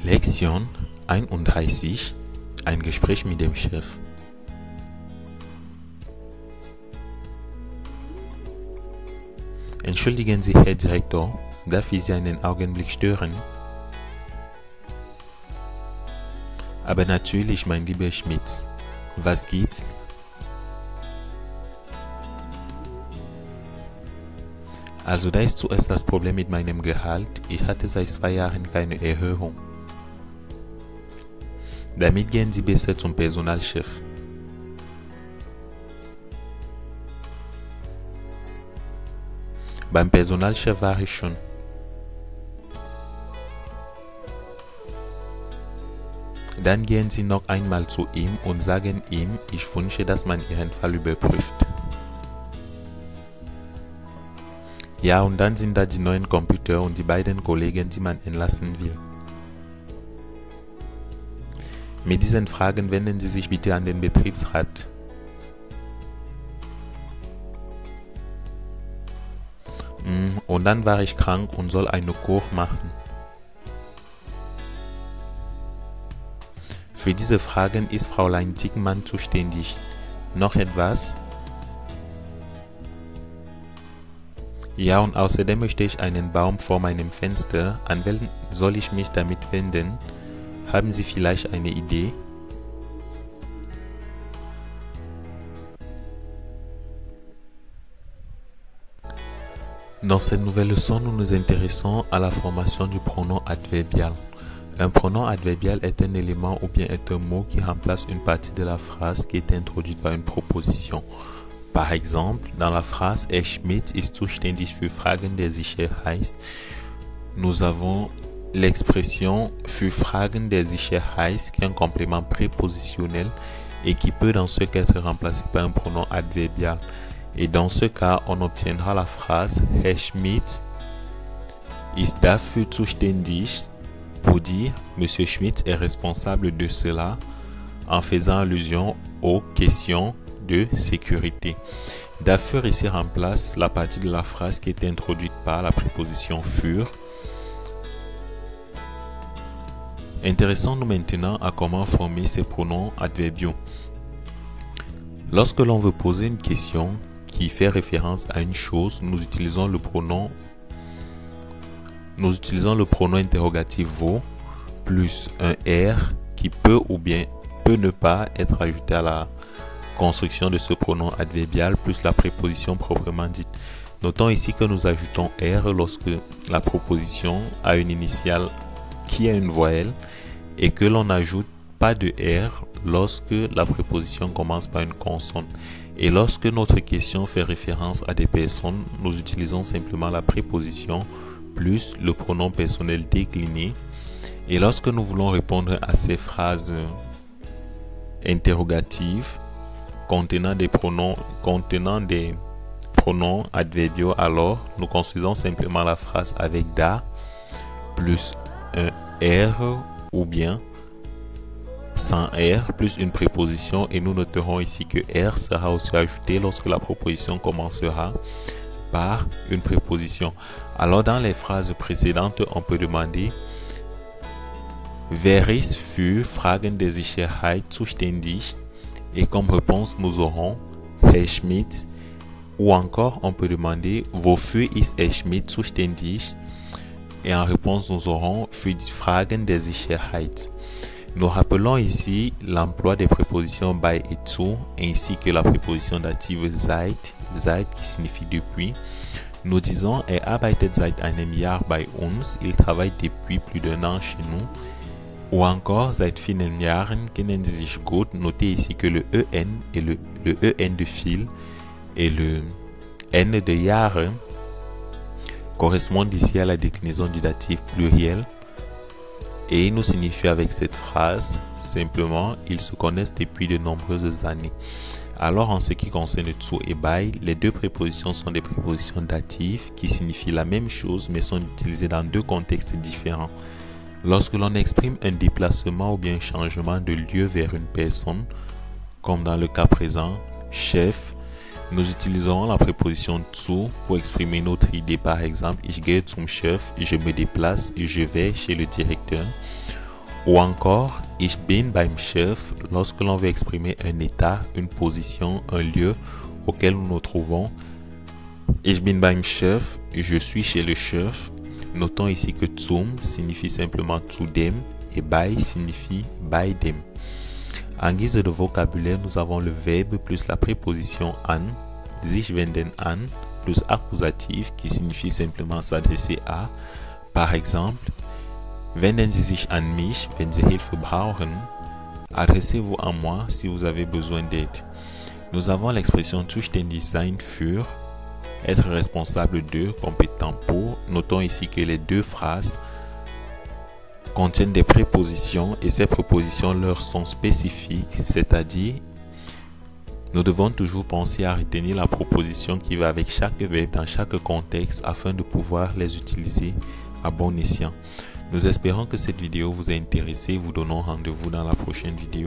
Lektion 31. Ein Gespräch mit dem Chef. Entschuldigen Sie, Herr Direktor, darf ich Sie einen Augenblick stören? Aber natürlich, mein lieber Schmitz. Was gibt's? Also da ist zuerst das Problem mit meinem Gehalt. Ich hatte seit 2 Jahren keine Erhöhung. Damit gehen Sie besser zum Personalchef. Beim Personalchef war ich schon. Dann gehen Sie noch einmal zu ihm und sagen ihm, ich wünsche, dass man Ihren Fall überprüft. Ja, und dann sind da die neuen Computer und die beiden Kollegen, die man entlassen will. Mit diesen Fragen wenden Sie sich bitte an den Betriebsrat. Und dann war ich krank und soll eine Kur machen. Für diese Fragen ist Fräulein Dickmann zuständig. Noch etwas? Ja, und außerdem möchte ich einen Baum vor meinem Fenster. An wen soll ich mich damit wenden? Haben Sie vielleicht eine Idee? Dans cette nouvelle leçon, nous nous intéressons à la formation du pronom adverbial. Un pronom adverbial est un élément ou bien est un mot qui remplace une partie de la phrase qui est introduite par une proposition. Par exemple, dans la phrase Herr Schmidt ist zuständig für Fragen der Sicherheit, nous avons l'expression für Fragen der Sicherheit qui est un complément prépositionnel et qui peut dans ce cas être remplacé par un pronom adverbial. Et dans ce cas, on obtiendra la phrase Herr Schmidt ist dafür zuständig pour dire Monsieur Schmidt est responsable de cela en faisant allusion aux questions de sécurité. Dafür ici remplace la partie de la phrase qui est introduite par la préposition für. Intéressons-nous maintenant à comment former ces pronoms adverbiaux. Lorsque l'on veut poser une question qui fait référence à une chose, nous utilisons le pronom interrogatif vous plus un R qui peut ou bien peut ne pas être ajouté à la construction de ce pronom adverbial plus la préposition proprement dite. Notons ici que nous ajoutons R lorsque la proposition a une initiale qui a une voyelle et que l'on n'ajoute pas de R lorsque la préposition commence par une consonne. Et lorsque notre question fait référence à des personnes, nous utilisons simplement la préposition plus le pronom personnel décliné. Et lorsque nous voulons répondre à ces phrases interrogatives contenant des pronoms adverbiaux, alors nous construisons simplement la phrase avec da plus un R ou bien sans R plus une préposition, et nous noterons ici que R sera aussi ajouté lorsque la proposition commencera par une préposition. Alors dans les phrases précédentes, on peut demander Wer ist für Fragen der Sicherheit zuständig? Et comme réponse nous aurons Herr Schmidt, ou encore on peut demander Wofür ist Herr Schmidt zuständig? Et en réponse nous aurons für die Fragen der Sicherheit. Nous rappelons ici l'emploi des prépositions bei et zu, ainsi que la préposition dative seit qui signifie depuis. Nous disons Er arbeitet seit einem Jahr bei uns, il travaille depuis plus d'1 an chez nous. Ou encore seit vielen Jahren kennen Sie sich gut. Notez ici que le EN et le EN de fil et le N de Jahre correspondent ici à la déclinaison du datif pluriel. Et nous signifie avec cette phrase simplement ils se connaissent depuis de nombreuses années. Alors en ce qui concerne zu et bei, les deux prépositions sont des prépositions datives qui signifient la même chose mais sont utilisées dans deux contextes différents. Lorsque l'on exprime un déplacement ou bien un changement de lieu vers une personne, comme dans le cas présent, chef, nous utiliserons la préposition zu pour exprimer notre idée. Par exemple, ich gehe zum Chef, je me déplace et je vais chez le directeur. Ou encore, ich bin beim Chef lorsque l'on veut exprimer un état, une position, un lieu auquel nous nous trouvons. Ich bin beim Chef, je suis chez le chef. Notons ici que zum signifie simplement zu dem et bei signifie bei dem. En guise de vocabulaire, nous avons le verbe plus la préposition an, sich wenden an, plus accusatif qui signifie simplement s'adresser à. Par exemple, wenden Sie sich an mich, wenn Sie Hilfe brauchen. Adressez-vous à moi si vous avez besoin d'aide. Nous avons l'expression zuständig sein für, être responsable de, compétent pour. Notons ici que les deux phrases contiennent des prépositions et ces prépositions leur sont spécifiques, c'est-à-dire nous devons toujours penser à retenir la proposition qui va avec chaque verbe dans chaque contexte afin de pouvoir les utiliser à bon escient. Nous espérons que cette vidéo vous a intéressé et vous donnons rendez-vous dans la prochaine vidéo.